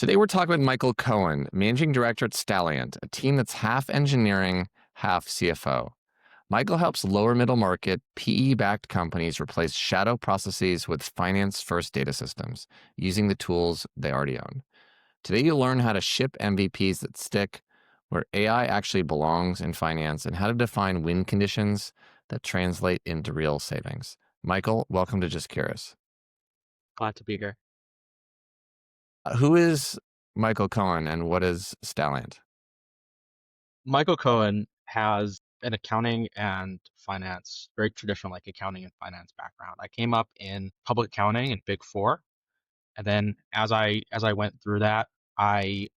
Today we're talking with Michael Cohen, Managing Director at Stalliant, a team that's half engineering, half CFO. Michael helps lower middle market, PE backed companies replace shadow processes with finance first data systems using the tools they already own. Today you'll learn how to ship MVPs that stick, where AI actually belongs in finance, and how to define win conditions that translate into real savings. Michael, welcome to Just Curious. Glad to be here. Who is Michael Cohen and what is Stalliant? Michael Cohen has an accounting and finance, very traditional like accounting and finance background. I came up in public accounting and Big Four, and then as I went through that, I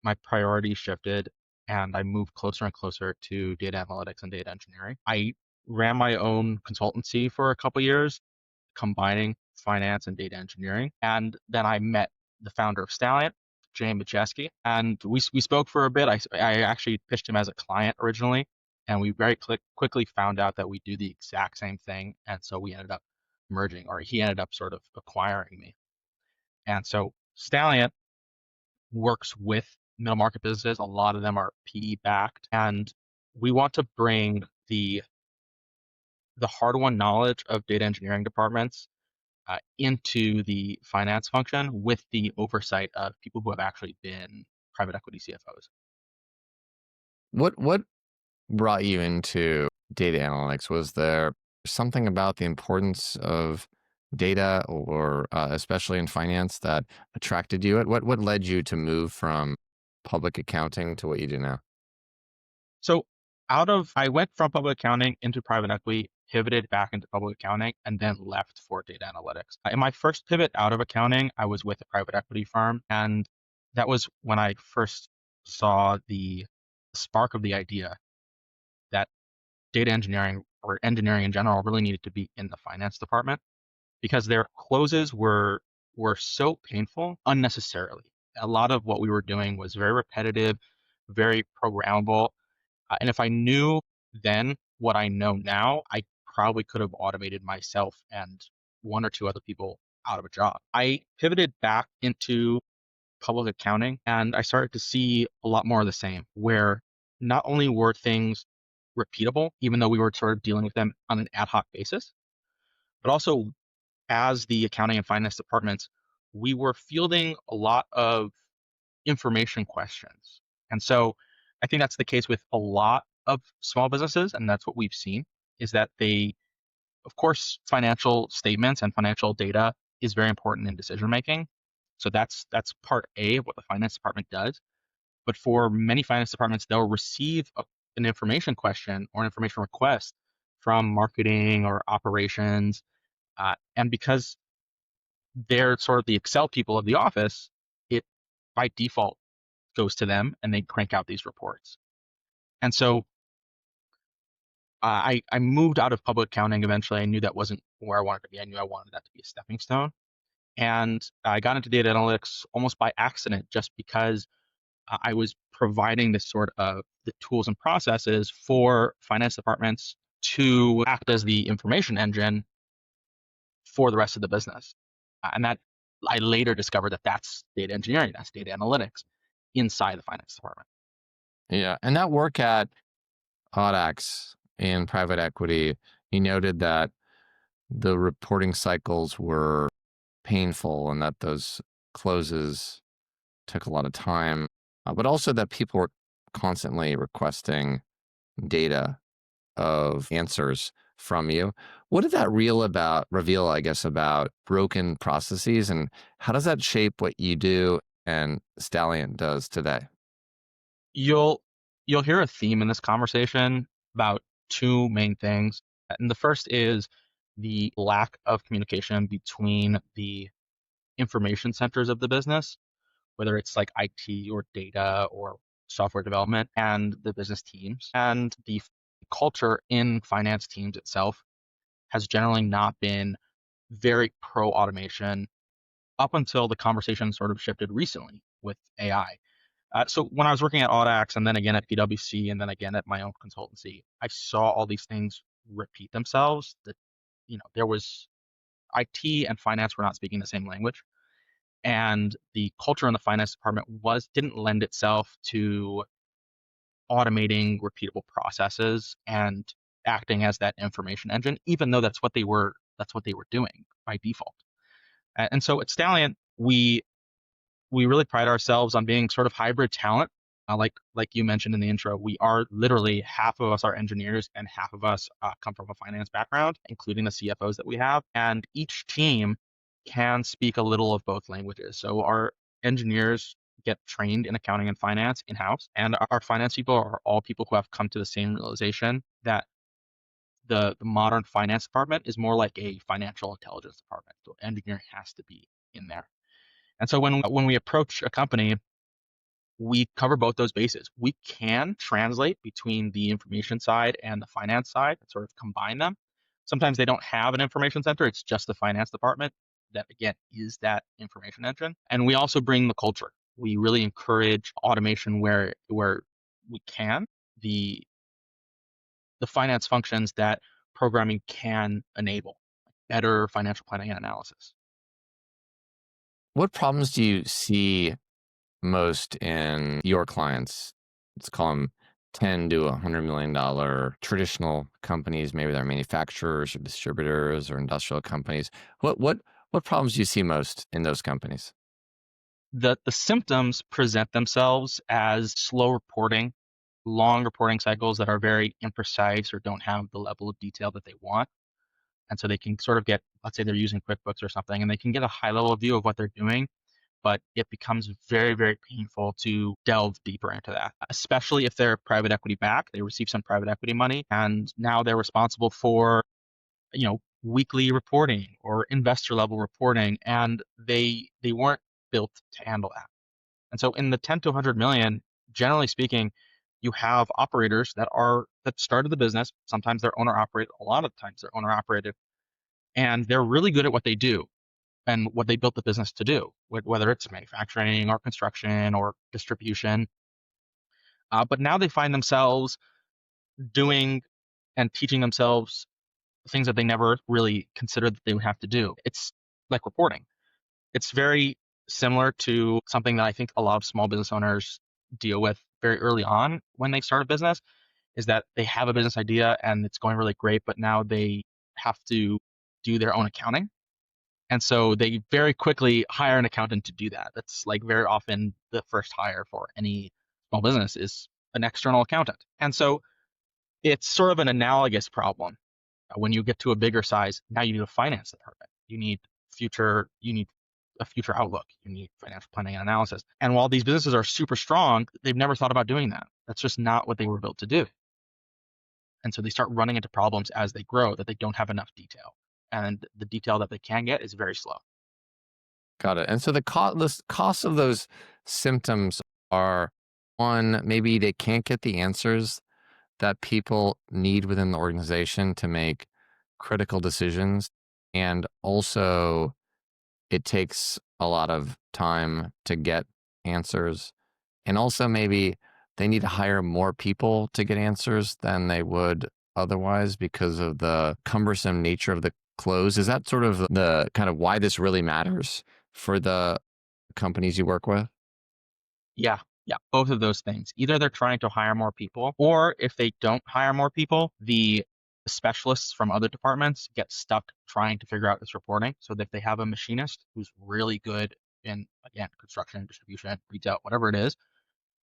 my priorities shifted and I moved closer and closer to data analytics and data engineering. I ran my own consultancy for a couple years, combining finance and data engineering. And then I met the founder of Stalliant, Jay Majeski, and we spoke for a bit. I actually pitched him as a client originally, and we very quickly found out that we do the exact same thing. And so we ended up merging, or he ended up sort of acquiring me. And so Stalliant works with middle market businesses. A lot of them are PE backed, and we want to bring the hard won knowledge of data engineering departments into the finance function with the oversight of people who have actually been private equity CFOs. What brought you into data analytics? Was there something about the importance of data, or especially in finance, that attracted you? What led you to move from public accounting to what you do now? So I went from public accounting into private equity, pivoted back into public accounting, and then left for data analytics. In my first pivot out of accounting, I was with a private equity firm, and that was when I first saw the spark of the idea that data engineering or engineering in general really needed to be in the finance department because their closes were so painful unnecessarily. A lot of what we were doing was very repetitive, very programmable. And if I knew then what I know now, I probably could have automated myself and one or two other people out of a job. I pivoted back into public accounting and I started to see a lot more of the same, where not only were things repeatable, even though we were sort of dealing with them on an ad hoc basis, but also as the accounting and finance departments, we were fielding a lot of information questions. And so I think that's the case with a lot of small businesses. And that's what we've seen is that of course, financial statements and financial data is very important in decision making. So that's part A of what the finance department does. But for many finance departments, they'll receive an information question or an information request from marketing or operations. And because they're sort of the Excel people of the office, it by default goes to them and they crank out these reports. And so I moved out of public accounting eventually. I knew that wasn't where I wanted to be. I knew I wanted that to be a stepping stone. And I got into data analytics almost by accident, just because I was providing this sort of the tools and processes for finance departments to act as the information engine for the rest of the business. And that I later discovered that that's data engineering, that's data analytics inside the finance department. Yeah, and that work at Audax in private equity, you noted that the reporting cycles were painful and that those closes took a lot of time, but also that people were constantly requesting data of answers from you. What did that reveal, I guess, about broken processes, and how does that shape what you do and Stallion does today? You'll you'll hear a theme in this conversation about two main things. And the first is the lack of communication between the information centers of the business, whether it's like IT or data or software development and the business teams. And the culture in finance teams itself has generally not been very pro automation up until the conversation sort of shifted recently with AI. So when I was working at Audax and then again at PwC and then again at my own consultancy, I saw all these things repeat themselves. That there was IT and finance were not speaking the same language, And the culture in the finance department didn't lend itself to automating repeatable processes and acting as that information engine, even though that's what they were doing by default. And so at Stalliant, we really pride ourselves on being sort of hybrid talent. Like you mentioned in the intro, we are literally half of us are engineers and half of us come from a finance background, including the CFOs that we have. And each team can speak a little of both languages. So our engineers get trained in accounting and finance in-house, and our finance people are all people who have come to the same realization that the modern finance department is more like a financial intelligence department. So engineer has to be in there. And so when we approach a company, we cover both those bases. We can translate between the information side and the finance side and sort of combine them. Sometimes they don't have an information center, it's just the finance department that, again, is that information engine. And we also bring the culture. We really encourage automation where we can. The finance functions that programming can enable, better financial planning and analysis. What problems do you see most in your clients? Let's call them 10 to $100 million traditional companies. Maybe they're manufacturers or distributors or industrial companies. What problems do you see most in those companies? The symptoms present themselves as slow reporting, long reporting cycles that are very imprecise or don't have the level of detail that they want. And so they can sort of get, let's say they're using QuickBooks or something, and they can get a high level view of what they're doing, but it becomes very, very painful to delve deeper into that, especially if they're private equity backed. They receive some private equity money, and now they're responsible for, weekly reporting or investor level reporting, and they weren't built to handle that. And so in the 10 to 100 million, generally speaking, you have operators that started the business. Sometimes they're owner operated. A lot of times they're owner operated, and they're really good at what they do and what they built the business to do, whether it's manufacturing or construction or distribution. But now they find themselves doing and teaching themselves things that they never really considered that they would have to do. It's like reporting. It's very similar to something that I think a lot of small business owners deal with very early on when they start a business, is that they have a business idea and it's going really great, but now they have to do their own accounting. And so they very quickly hire an accountant to do that. That's like very often the first hire for any small business is an external accountant. And so it's sort of an analogous problem. When you get to a bigger size, now you need a finance department. You need a future outlook. You need financial planning and analysis. And while these businesses are super strong, they've never thought about doing that. That's just not what they were built to do. And so they start running into problems as they grow that they don't have enough detail. And the detail that they can get is very slow. Got it. And so the costs of those symptoms are, one, maybe they can't get the answers that people need within the organization to make critical decisions. And also, it takes a lot of time to get answers. And also, maybe they need to hire more people to get answers than they would otherwise because of the cumbersome nature of the close. Is that sort of the kind of why this really matters for the companies you work with? Yeah, yeah, both of those things. Either they're trying to hire more people, or if they don't hire more people, the specialists from other departments get stuck trying to figure out this reporting. So that if they have a machinist who's really good in, again, construction, distribution, retail, whatever it is,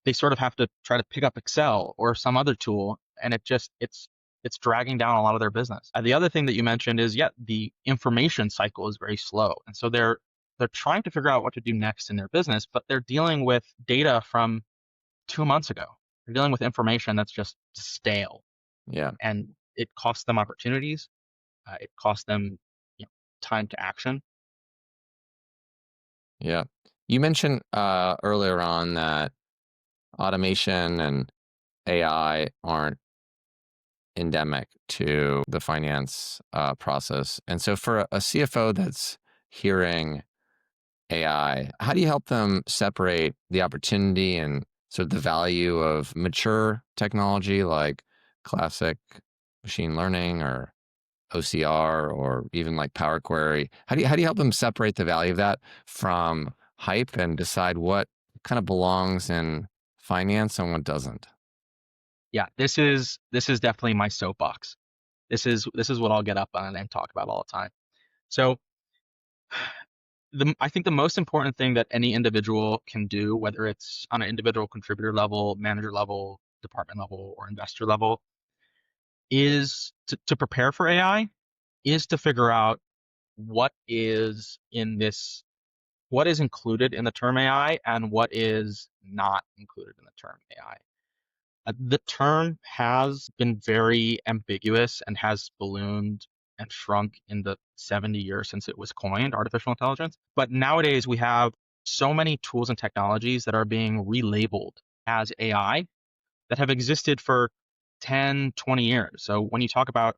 they sort of have to try to pick up Excel or some other tool, and it's dragging down a lot of their business. The other thing that you mentioned is, yeah, the information cycle is very slow, and so they're trying to figure out what to do next in their business, but they're dealing with data from 2 months ago. They're dealing with information that's just stale, Yeah. and it costs them opportunities. It costs them, time to action. Yeah. You mentioned earlier on that automation and AI aren't endemic to the finance process. And so for a CFO that's hearing AI, how do you help them separate the opportunity and sort of the value of mature technology like classic machine learning or OCR or even like Power Query? How do you help them separate the value of that from hype and decide what kind of belongs in finance and what doesn't? Yeah, this is definitely my soapbox. This is what I'll get up on and talk about all the time. So I think the most important thing that any individual can do, whether it's on an individual contributor level, manager level, department level, or investor level, is to prepare for AI, is to figure out what is in this, what is included in the term AI and what is not included in the term AI. The term has been very ambiguous and has ballooned and shrunk in the 70 years since it was coined, artificial intelligence. But nowadays, we have so many tools and technologies that are being relabeled as AI that have existed for 10, 20 years. So when you talk about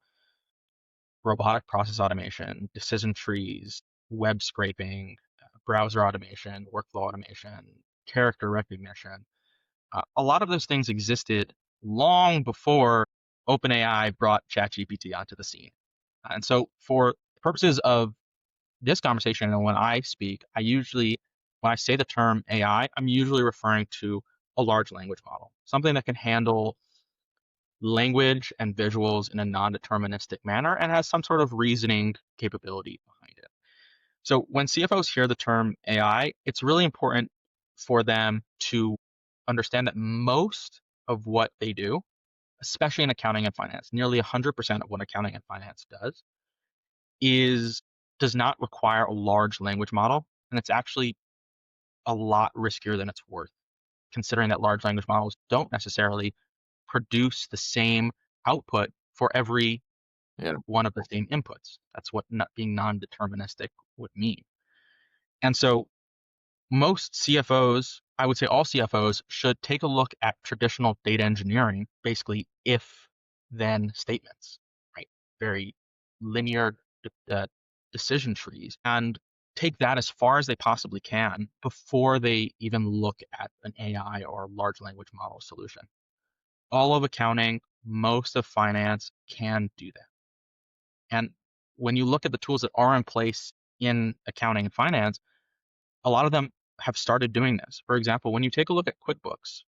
robotic process automation, decision trees, web scraping, browser automation, workflow automation, character recognition, a lot of those things existed long before OpenAI brought ChatGPT onto the scene. And so, for purposes of this conversation, and when I speak, when I say the term AI, I'm usually referring to a large language model, something that can handle language and visuals in a non-deterministic manner and has some sort of reasoning capability behind it. So when CFOs hear the term AI, it's really important for them to understand that most of what they do, especially in accounting and finance, nearly 100% of what accounting and finance is does not require a large language model, and it's actually a lot riskier than it's worth, considering that large language models don't necessarily produce the same output for every Yeah. one of the same inputs. That's what not being non-deterministic would mean. And so most CFOs, I would say all CFOs, should take a look at traditional data engineering, basically if then statements, right? Very linear decision trees, and take that as far as they possibly can before they even look at an AI or large language model solution. All of accounting, most of finance can do that. And when you look at the tools that are in place in accounting and finance, a lot of them have started doing this. For example, when you take a look at QuickBooks,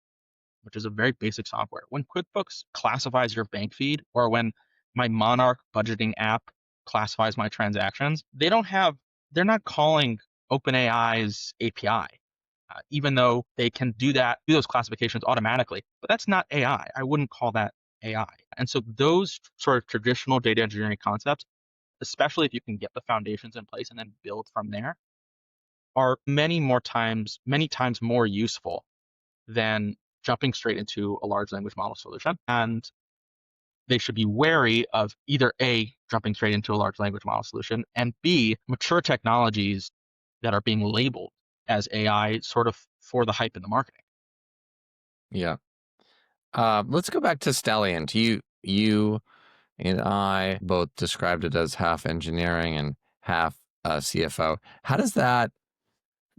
which is a very basic software, when QuickBooks classifies your bank feed, or when my Monarch budgeting app classifies my transactions, they're not calling OpenAI's API, even though they can do those classifications automatically. But that's not AI. I wouldn't call that AI. And so those sort of traditional data engineering concepts, especially if you can get the foundations in place and then build from there, are many times more useful than jumping straight into a large language model solution. And they should be wary of either A, jumping straight into a large language model solution, and B, mature technologies that are being labeled as AI sort of for the hype in the marketing. Yeah. Let's go back to Stalliant. You and I both described it as half engineering and half CFO. How does that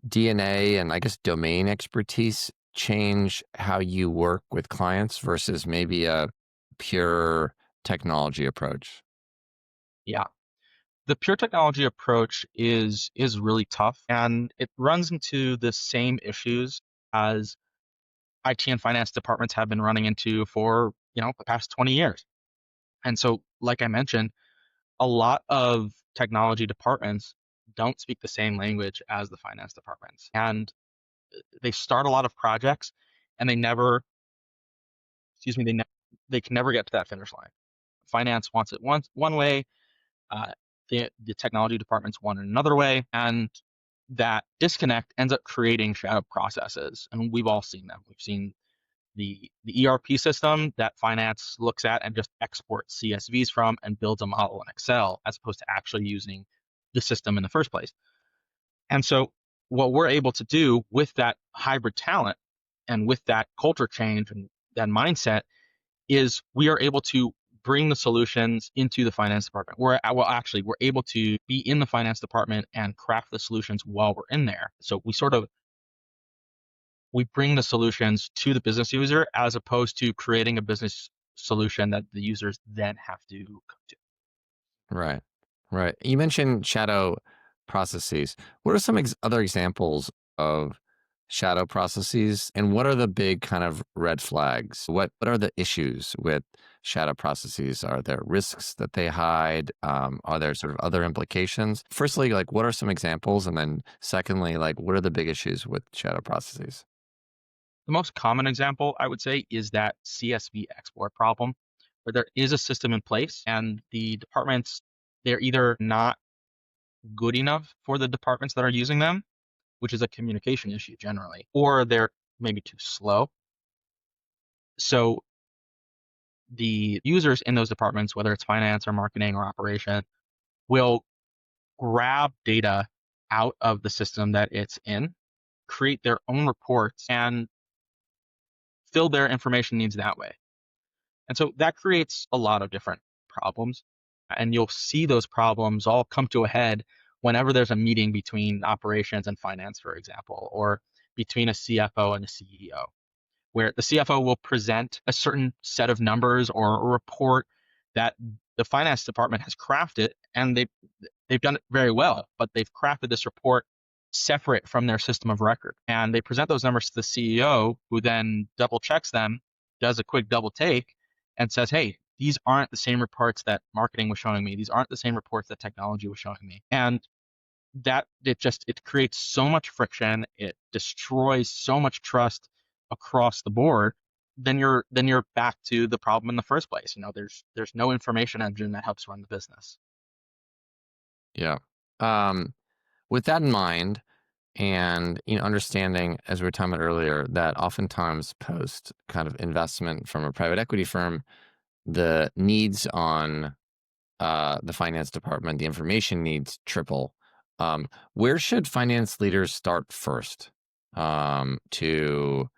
DNA and I guess domain expertise change how you work with clients versus maybe a pure technology approach? Yeah. The pure technology approach is really tough, and it runs into the same issues as IT and finance departments have been running into for, the past 20 years. And so, like I mentioned, a lot of technology departments don't speak the same language as the finance departments. And they start a lot of projects and they can never get to that finish line. Finance wants it one way, uh, the technology departments want it another way, and that disconnect ends up creating shadow processes. And we've all seen them. We've seen the ERP system that finance looks at and just exports CSVs from and builds a model in Excel as opposed to actually using the system in the first place. And so what we're able to do with that hybrid talent and with that culture change and that mindset is we are able to bring the solutions into the finance department. We're able to be in the finance department and craft the solutions while we're in there. So we bring the solutions to the business user as opposed to creating a business solution that the users then have to come to. Right. Right. You mentioned shadow processes. What are some other examples of shadow processes? And what are the big kind of red flags? What are the issues with shadow processes? Are there risks that they hide? Are there sort of other implications? Firstly, like what are some examples? And then secondly, like what are the big issues with shadow processes? The most common example, I would say, is that CSV export problem, where there is a system in place and the departments, they're either not good enough for the departments that are using them, which is a communication issue generally, or they're maybe too slow. So the users in those departments, whether it's finance or marketing or operation, will grab data out of the system that it's in, create their own reports, and fill their information needs that way. And so that creates a lot of different problems. And you'll see those problems all come to a head whenever there's a meeting between operations and finance, for example, or between a CFO and a CEO, where the CFO will present a certain set of numbers or a report that the finance department has crafted, and they've done it very well, but they've crafted this report separate from their system of record. And they present those numbers to the CEO, who then double checks them, does a quick double take, and says, hey, these aren't the same reports that marketing was showing me. These aren't the same reports that technology was showing me. And that it creates so much friction, it destroys so much trust across the board. Then you're back to the problem in the first place. There's no information engine that helps run the business. Yeah. Um, with that in mind, and understanding as we were talking about earlier that oftentimes post kind of investment from a private equity firm, the needs on the finance department, the information needs triple. Where should finance leaders start first to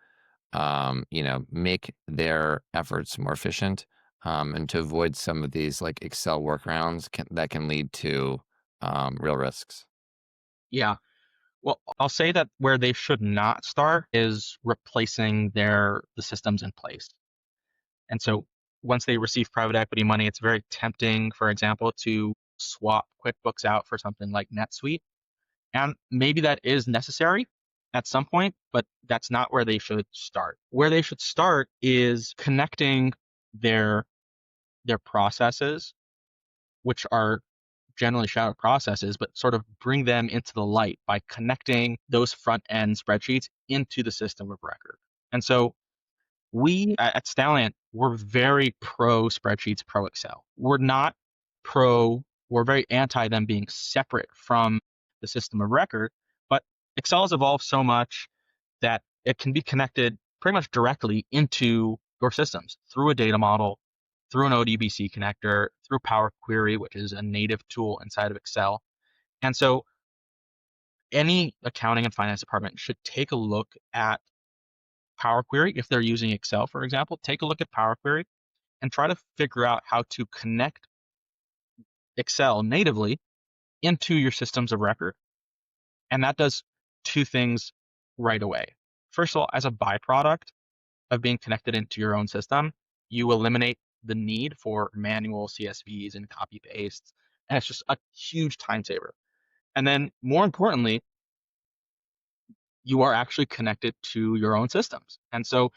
make their efforts more efficient and to avoid some of these like Excel workarounds that can lead to real risks? Yeah. Well, I'll say that where they should not start is replacing the systems in place. And so once they receive private equity money, it's very tempting, for example, to swap QuickBooks out for something like NetSuite. And maybe that is necessary at some point, but that's not where they should start. Where they should start is connecting their their processes, which are generally shadow processes, but sort of bring them into the light by connecting those front end spreadsheets into the system of record. And so we at Stalliant, we're very pro spreadsheets, pro Excel. We're very anti them being separate from the system of record, but Excel has evolved so much that it can be connected pretty much directly into your systems through a data model, through an ODBC connector, through Power Query, which is a native tool inside of Excel. And so any accounting and finance department should take a look at Power Query. If they're using Excel, for example, take a look at Power Query and try to figure out how to connect Excel natively into your systems of record. And that does two things right away. First of all, as a byproduct of being connected into your own system, you eliminate the need for manual CSVs and copy pastes. And it's just a huge time saver. And then more importantly, you are actually connected to your own systems. And so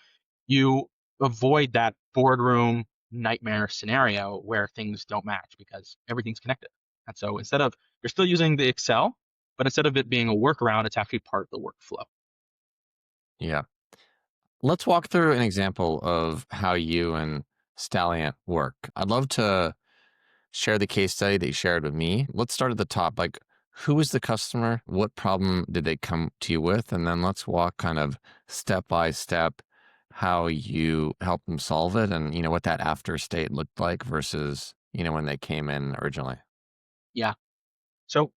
you avoid that boardroom nightmare scenario where things don't match because everything's connected. And so you're still using the Excel, but instead of it being a workaround, it's actually part of the workflow. Yeah. Let's walk through an example of how you and Stalliant work. I'd love to share the case study that you shared with me. Let's start at the top. Like, who is the customer? What problem did they come to you with? And then let's walk kind of step by step how you helped them solve it and, what that after state looked like versus, when they came in originally. Yeah. So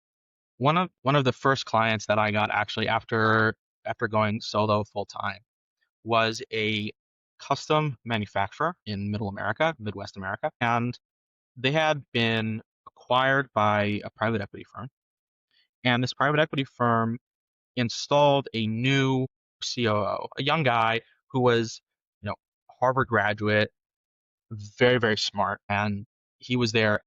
one of the first clients that I got actually after going solo full time was a custom manufacturer in Middle America, Midwest America, and they had been acquired by a private equity firm. And this private equity firm installed a new COO, a young guy who was, Harvard graduate, very, very smart, and he was there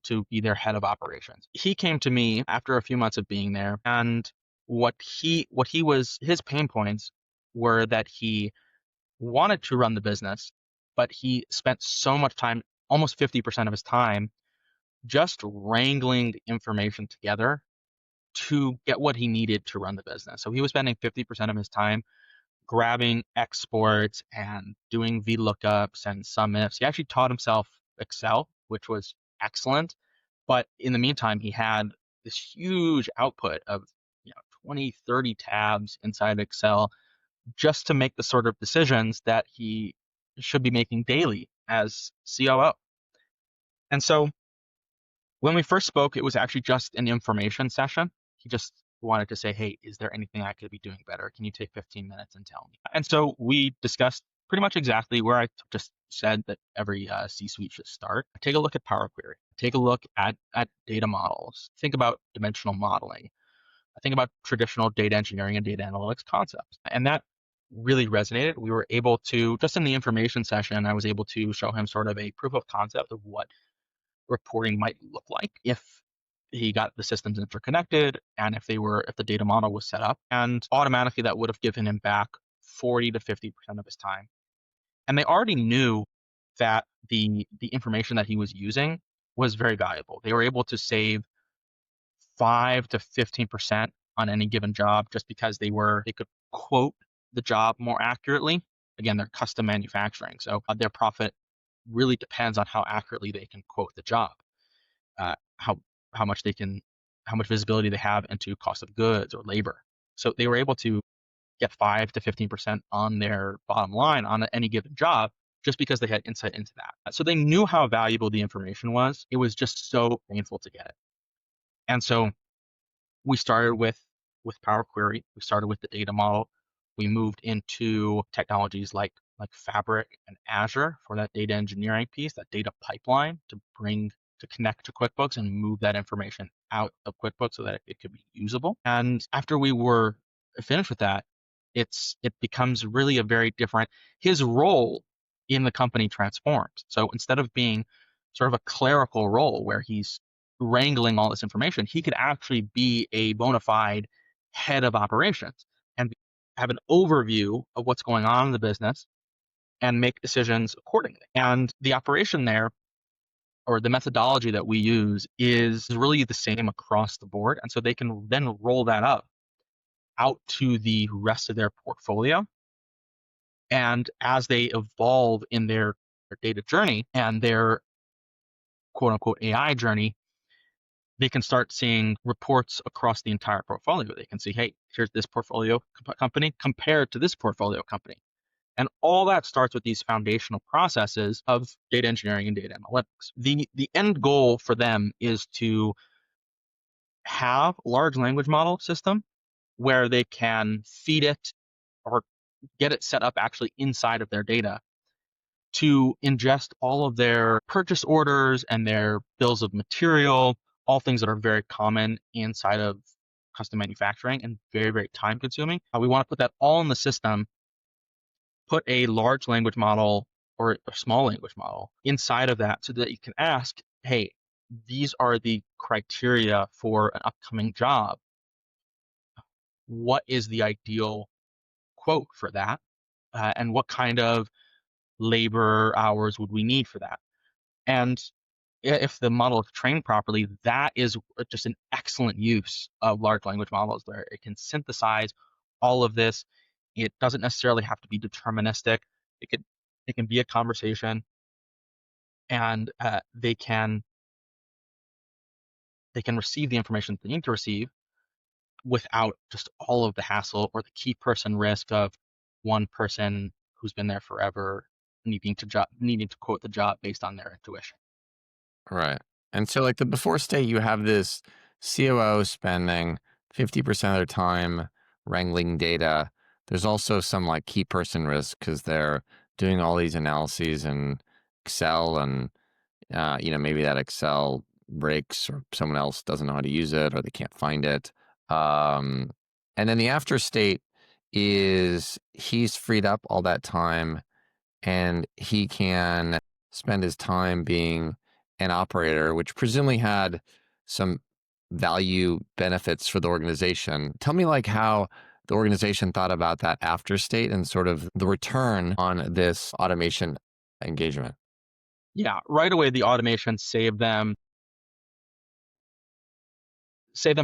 to be their head of operations. He came to me after a few months of being there, and his pain points were that he wanted to run the business, but he spent so much time, almost 50% of his time, just wrangling the information together to get what he needed to run the business. So he was spending 50% of his time grabbing exports and doing VLOOKUPs and sum ifs. He actually taught himself Excel, which was excellent. But in the meantime, he had this huge output of 20, 30 tabs inside Excel just to make the sort of decisions that he should be making daily as COO. And so when we first spoke, it was actually just an information session. He just wanted to say, hey, is there anything I could be doing better? Can you take 15 minutes and tell me? And so we discussed pretty much exactly where I just said that every C-suite should start. Take a look at Power Query. Take a look at data models. Think about dimensional modeling. Think about traditional data engineering and data analytics concepts. And that really resonated. We were able to, just in the information session, I was able to show him sort of a proof of concept of what reporting might look like if he got the systems interconnected and if the data model was set up, and automatically that would have given him back 40 to 50% of his time. And they already knew that the information that he was using was very valuable. They were able to save 5 to 15% on any given job just because they could quote the job more accurately. Again, they're custom manufacturing, so their profit really depends on how accurately they can quote the job, uh, how much visibility they have into cost of goods or labor. So they were able to get 5 to 15% on their bottom line on any given job just because they had insight into that. So they knew how valuable the information was. It was just so painful to get it. And so we started with Power Query. We started with the data model. We moved into technologies like Fabric and Azure for that data engineering piece, that data pipeline to connect to QuickBooks and move that information out of QuickBooks so that it could be usable. And after we were finished with that, it becomes really a very different, his role in the company transforms. So instead of being sort of a clerical role where he's wrangling all this information, he could actually be a bona fide head of operations and have an overview of what's going on in the business and make decisions accordingly. And the operation there, or the methodology that we use, is really the same across the board. And so they can then roll that up out to the rest of their portfolio. And as they evolve in their data journey and their quote unquote AI journey, they can start seeing reports across the entire portfolio. They can see, hey, here's this portfolio company compared to this portfolio company. And all that starts with these foundational processes of data engineering and data analytics. The end goal for them is to have a large language model system where they can feed it or get it set up actually inside of their data to ingest all of their purchase orders and their bills of material, all things that are very common inside of custom manufacturing and very, very time consuming. We want to put that all in the system, put a large language model or a small language model inside of that so that you can ask, hey, these are the criteria for an upcoming job. What is the ideal quote for that? And what kind of labor hours would we need for that? And if the model is trained properly, that is just an excellent use of large language models where it can synthesize all of this. It doesn't necessarily have to be deterministic. It can be a conversation, and they can receive the information they need to receive without just all of the hassle or the key person risk of one person who's been there forever needing to quote the job based on their intuition. Right. And so, like the before state, you have this COO spending 50% of their time wrangling data. There's also some like key person risk because they're doing all these analyses in Excel, and maybe that Excel breaks or someone else doesn't know how to use it or they can't find it. Um, and then the after state is he's freed up all that time and he can spend his time being an operator, which presumably had some value benefits for the organization. Tell me like how the organization thought about that after state and sort of the return on this automation engagement. Yeah, right away the automation saved them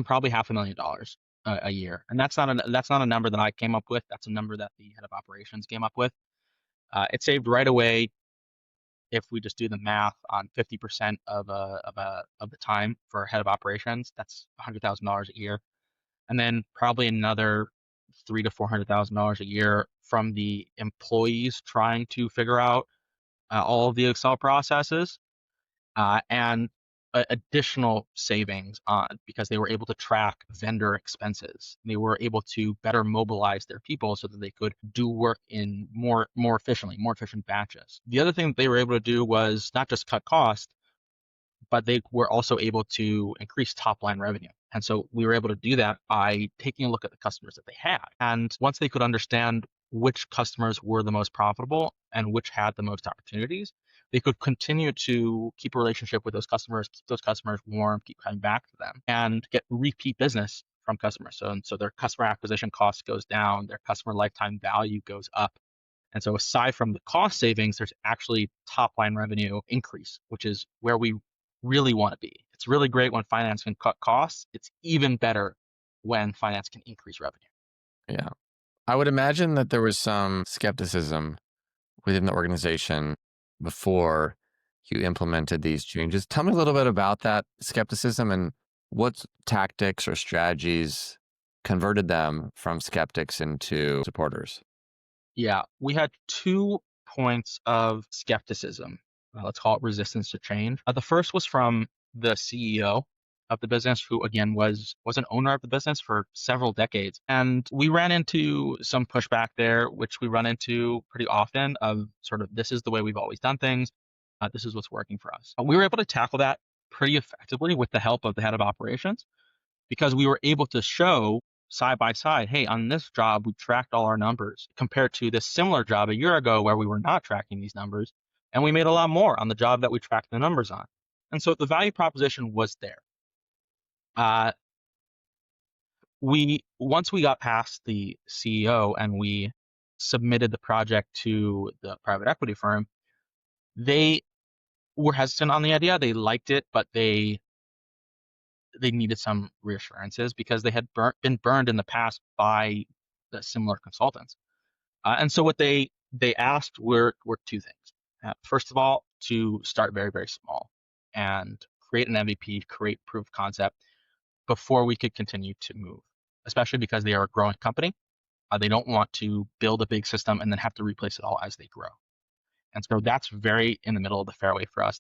probably $500,000 a year, and that's not a number that I came up with. That's a number that the head of operations came up with. It saved right away, if we just do the math on 50% of the time for a head of operations, that's $100,000 a year, and then probably another $300,000 to $400,000 a year from the employees trying to figure out all of the Excel processes, and additional savings on because they were able to track vendor expenses. They were able to better mobilize their people so that they could do work in more efficiently, more efficient batches. The other thing that they were able to do was not just cut costs, but they were also able to increase top line revenue. And so we were able to do that by taking a look at the customers that they had. And once they could understand which customers were the most profitable and which had the most opportunities, they could continue to keep a relationship with those customers, keep those customers warm, keep coming back to them, and get repeat business from customers. So their customer acquisition cost goes down, their customer lifetime value goes up. And so aside from the cost savings, there's actually top line revenue increase, which is where we really want to be. It's really great when finance can cut costs. It's even better when finance can increase revenue. Yeah. I would imagine that there was some skepticism within the organization before you implemented these changes. Tell me a little bit about that skepticism and what tactics or strategies converted them from skeptics into supporters. Yeah, we had 2 points of skepticism. Let's call it resistance to change. The first was from the CEO of the business, who again was an owner of the business for several decades, and we ran into some pushback there, which we run into pretty often. Of sort of, this is the way we've always done things. This is what's working for us. We were able to tackle that pretty effectively with the help of the head of operations, because we were able to show side by side, hey, on this job, we tracked all our numbers compared to this similar job a year ago where we were not tracking these numbers. And we made a lot more on the job that we tracked the numbers on. And so the value proposition was there. Uh, once we got past the CEO and we submitted the project to the private equity firm, they were hesitant on the idea. They liked it, but they needed some reassurances because they had been burned in the past by the similar consultants. And so what they asked were 2 things. First of all, to start very, very small and create an MVP, create proof of concept before we could continue to move, especially because they are a growing company. They don't want to build a big system and then have to replace it all as they grow. And so that's very in the middle of the fairway for us.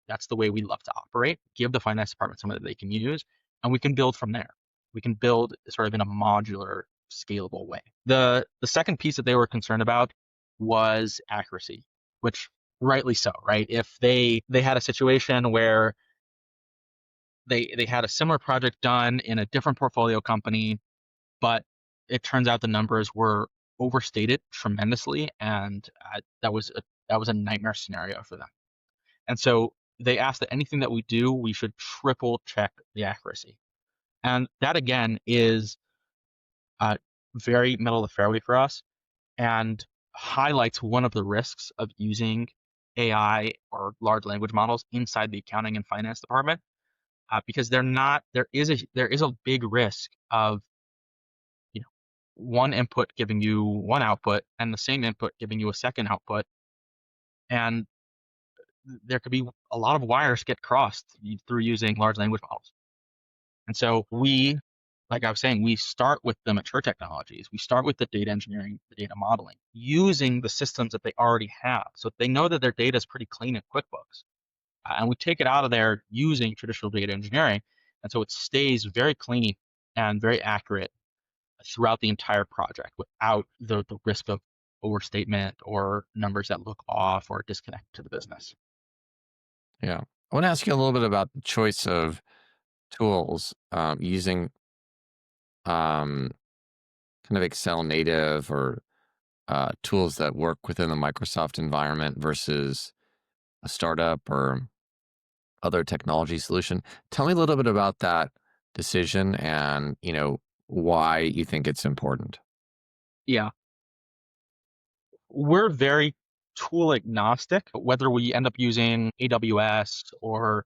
That's the way we love to operate. Give the finance department something that they can use, and we can build from there. We can build sort of in a modular, scalable way. The second piece that they were concerned about was accuracy, which rightly so, right? If they had a situation where they had a similar project done in a different portfolio company, but it turns out the numbers were overstated tremendously, and that was a nightmare scenario for them. And so they asked that anything that we do, we should triple check the accuracy. And that again is very middle of the fairway for us, and highlights one of the risks of using AI or large language models inside the accounting and finance department, because there is a big risk of, you know, one input giving you one output and the same input giving you a second output, and there could be a lot of wires get crossed through using large language models. And so like I was saying, we start with the mature technologies. We start with the data engineering, the data modeling, using the systems that they already have. So they know that their data is pretty clean in QuickBooks. And we take it out of there using traditional data engineering. And so it stays very clean and very accurate throughout the entire project without the risk of overstatement or numbers that look off or disconnect to the business. Yeah. I want to ask you a little bit about the choice of tools using um, kind of Excel native or tools that work within the Microsoft environment versus a startup or other technology solution. Tell me a little bit about that decision and, why you think it's important? Yeah. We're very tool agnostic, whether we end up using AWS or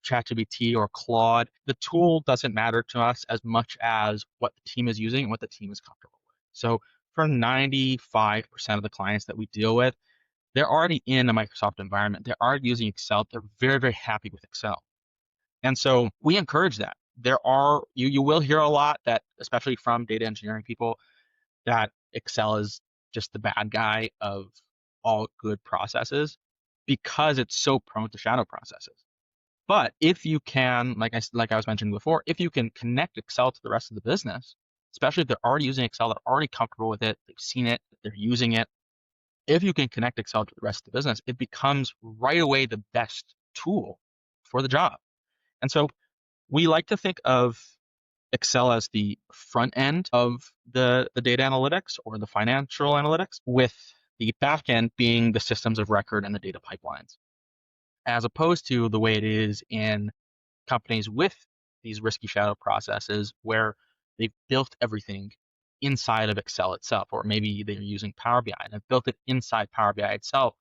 ChatGPT or Claude. The tool doesn't matter to us as much as what the team is using and what the team is comfortable with. So for 95% of the clients that we deal with, they're already in a Microsoft environment. They're already using Excel. They're very, very happy with Excel. And so we encourage that. You will hear a lot that, especially from data engineering people, that Excel is just the bad guy of all good processes because it's so prone to shadow processes. But if you can, like I was mentioning before, if you can connect Excel to the rest of the business, especially if they're already using Excel, they're already comfortable with it, they've seen it, they're using it. If you can connect Excel to the rest of the business, it becomes right away the best tool for the job. And so we like to think of Excel as the front end of the data analytics or the financial analytics, with the back end being the systems of record and the data pipelines, as opposed to the way it is in companies with these risky shadow processes where they've built everything inside of Excel itself, or maybe they're using Power BI and have built it inside Power BI itself,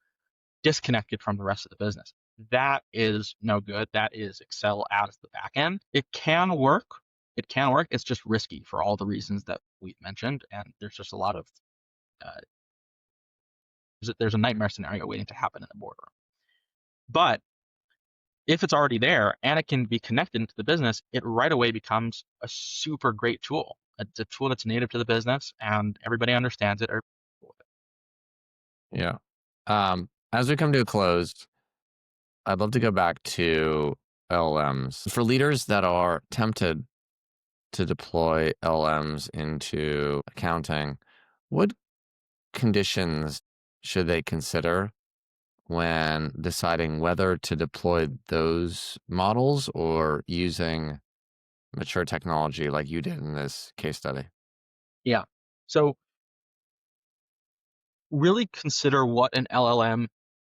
disconnected from the rest of the business. That is no good. That is Excel as the back end. It can work. It can work. It's just risky for all the reasons that we've mentioned. And there's just a lot of, uh, there's a nightmare scenario waiting to happen in the boardroom. But if it's already there and it can be connected into the business, it right away becomes a super great tool. It's a tool that's native to the business and everybody understands it. Yeah. As we come to a close, I'd love to go back to LLMs. For leaders that are tempted to deploy LLMs into accounting, what conditions should they consider when deciding whether to deploy those models or using mature technology like you did in this case study? Yeah. So really consider what an LLM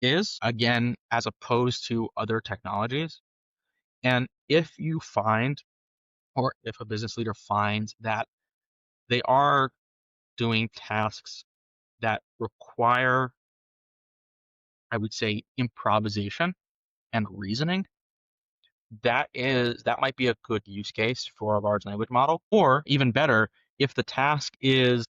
is, again, as opposed to other technologies. And if you find, or if a business leader finds that they are doing tasks that require, I would say, improvisation and reasoning, that might be a good use case for a large language model. Or even better, if the task is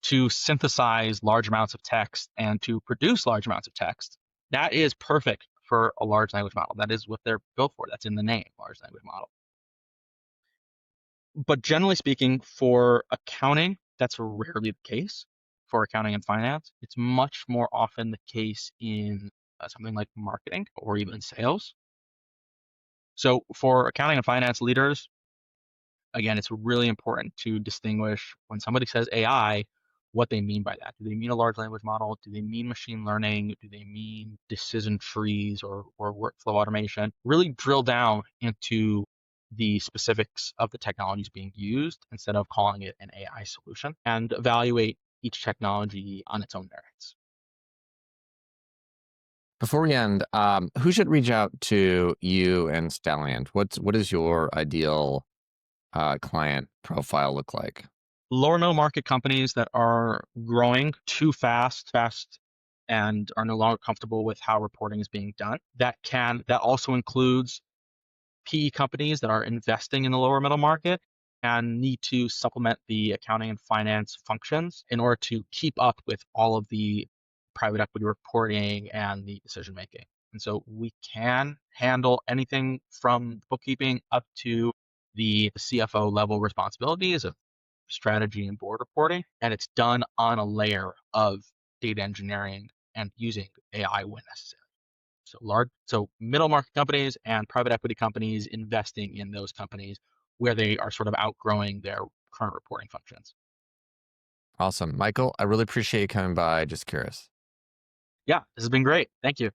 to synthesize large amounts of text and to produce large amounts of text, that is perfect for a large language model. That is what they're built for. That's in the name, large language model. But generally speaking, for accounting, that's rarely the case. For accounting and finance, it's much more often the case in something like marketing or even sales. So for accounting and finance leaders, again, it's really important to distinguish when somebody says AI, what they mean by that. Do they mean a large language model? Do they mean machine learning? Do they mean decision trees or workflow automation? Really drill down into the specifics of the technologies being used instead of calling it an AI solution, and evaluate each technology on its own merits. Before we end, who should reach out to you and Stalliant? What is your ideal client profile look like? Lower middle market companies that are growing too fast, and are no longer comfortable with how reporting is being done. That also includes PE companies that are investing in the lower middle market and need to supplement the accounting and finance functions in order to keep up with all of the private equity reporting and the decision making. And so we can handle anything from bookkeeping up to the CFO level responsibilities of strategy and board reporting. And it's done on a layer of data engineering and using AI when necessary. So middle market companies and private equity companies investing in those companies where they are sort of outgrowing their current reporting functions. Awesome. Michael, I really appreciate you coming by. Just curious. Yeah, this has been great. Thank you.